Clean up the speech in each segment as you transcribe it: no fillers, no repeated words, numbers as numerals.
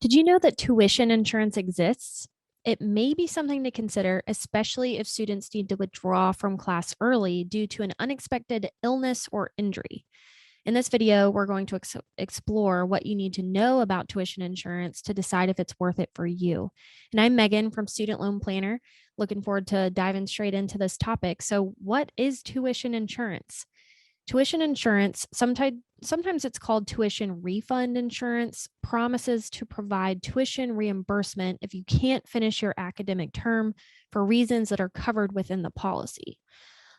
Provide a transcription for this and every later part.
Did you know that tuition insurance exists? It may be something to consider, especially if students need to withdraw from class early due to an unexpected illness or injury. In this video, we're going to explore what you need to know about tuition insurance to decide if it's worth it for you. And I'm Megan from Student Loan Planner, looking forward to diving straight into this topic. So, what is tuition insurance? Tuition insurance, sometimes it's called tuition refund insurance, promises to provide tuition reimbursement if you can't finish your academic term for reasons that are covered within the policy.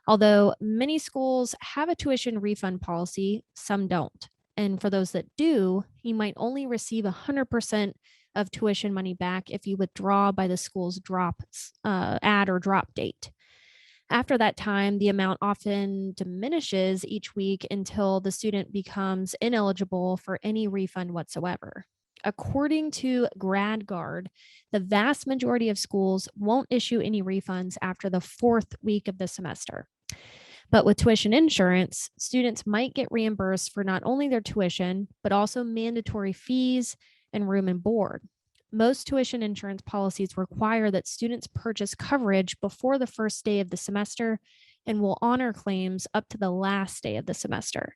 Although many schools have a tuition refund policy, some don't. And for those that do, you might only receive 100% of tuition money back if you withdraw by the school's add or drop date. After that time, the amount often diminishes each week until the student becomes ineligible for any refund whatsoever. According to GradGuard, the vast majority of schools won't issue any refunds after the fourth week of the semester. But with tuition insurance, students might get reimbursed for not only their tuition, but also mandatory fees and room and board. Most tuition insurance policies require that students purchase coverage before the first day of the semester and will honor claims up to the last day of the semester.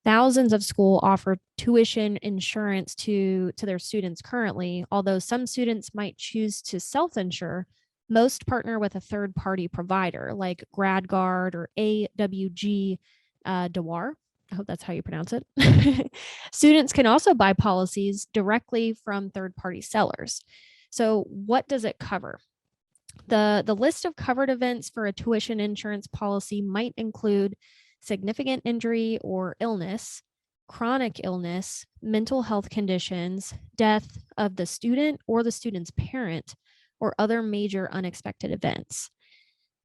Thousands of schools offer tuition insurance to their students currently, although some students might choose to self-insure. Most partner with a third-party provider like GradGuard or AWG Dewar. I hope that's how you pronounce it. Students can also buy policies directly from third-party sellers. So what does it cover? The list of covered events for a tuition insurance policy might include significant injury or illness, chronic illness, mental health conditions, death of the student or the student's parent, or other major unexpected events.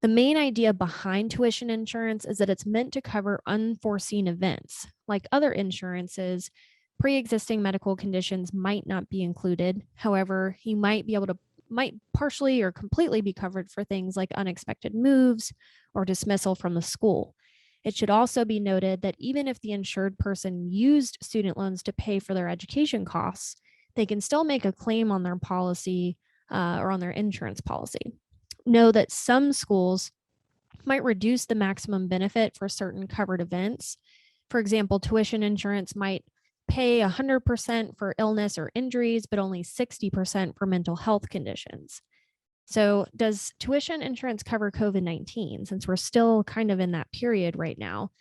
The main idea behind tuition insurance is that it's meant to cover unforeseen events. Like other insurances, pre-existing medical conditions might not be included. However, you might partially or completely be covered for things like unexpected moves or dismissal from the school. It should also be noted that even if the insured person used student loans to pay for their education costs, they can still make a claim on their policy or on their insurance policy. Know that some schools might reduce the maximum benefit for certain covered events. For example, tuition insurance might pay 100% for illness or injuries, but only 60% for mental health conditions. So, does tuition insurance cover COVID-19 since we're still kind of in that period right now?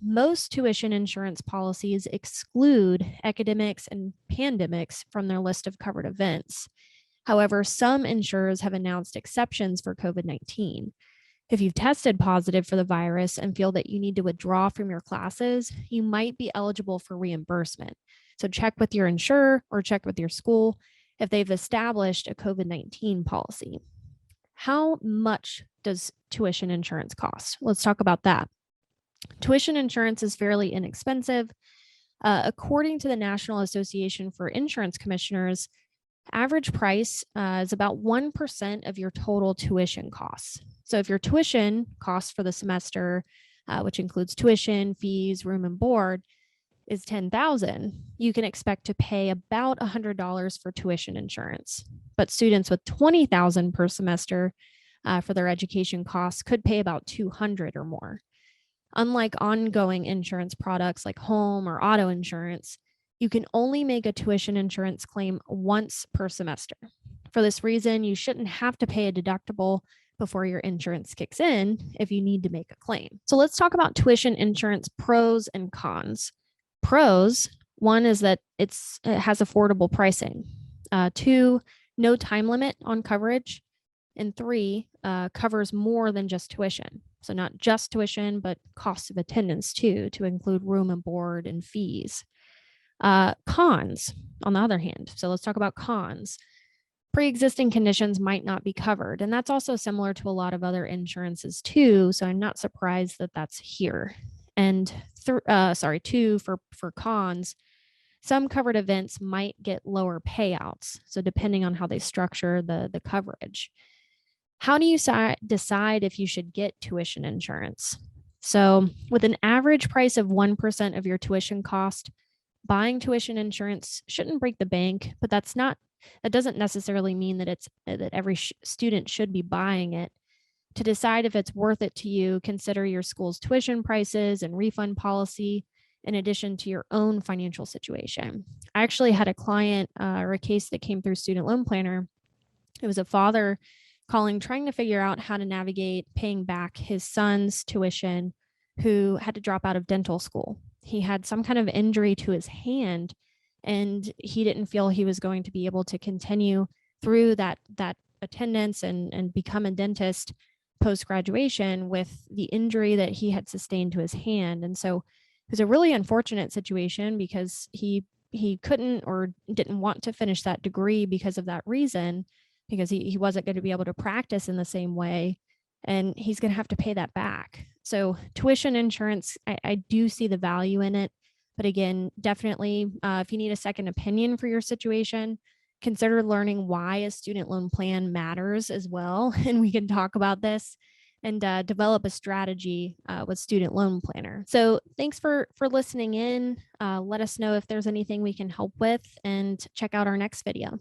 Most tuition insurance policies exclude epidemics and pandemics from their list of covered events. However, some insurers have announced exceptions for COVID-19. If you've tested positive for the virus and feel that you need to withdraw from your classes, you might be eligible for reimbursement. So check with your insurer or check with your school if they've established a COVID-19 policy. How much does tuition insurance cost? Let's talk about that. Tuition insurance is fairly inexpensive. According to the National Association for Insurance Commissioners, average price is about 1% of your total tuition costs. So if your tuition costs for the semester, which includes tuition, fees, room and board, is $10,000, you can expect to pay about $100 for tuition insurance. But students with $20,000 per semester for their education costs could pay about $200 or more. Unlike ongoing insurance products like home or auto insurance, you can only make a tuition insurance claim once per semester. For this reason, you shouldn't have to pay a deductible before your insurance kicks in if you need to make a claim. So let's talk about tuition insurance pros and cons. Pros, one is that it has affordable pricing. Two, no time limit on coverage. And three, covers more than just tuition. So not just tuition, but cost of attendance too, to include room and board and fees. Cons, on the other hand. So let's talk about cons. Pre-existing conditions might not be covered. And that's also similar to a lot of other insurances too. So I'm not surprised that that's here. And two, for cons, some covered events might get lower payouts. So depending on how they structure the coverage. How do you decide if you should get tuition insurance? So with an average price of 1% of your tuition cost, Buying tuition insurance shouldn't break the bank, but that doesn't necessarily mean that it's that every student should be buying it. To decide if it's worth it to you, consider your school's tuition prices and refund policy in addition to your own financial situation. I actually had a client or a case that came through Student Loan Planner. It was a father calling, trying to figure out how to navigate paying back his son's tuition, who had to drop out of dental school. He had some kind of injury to his hand, and he didn't feel he was going to be able to continue through that attendance and become a dentist post graduation with the injury that he had sustained to his hand. And so it was a really unfortunate situation because he couldn't or didn't want to finish that degree because of that reason, because he wasn't going to be able to practice in the same way, and he's going to have to pay that back. So tuition insurance, I do see the value in it. But again, definitely, if you need a second opinion for your situation, consider learning why a student loan plan matters as well. And we can talk about this and develop a strategy with Student Loan Planner. So thanks for listening in. Let us know if there's anything we can help with, and check out our next video.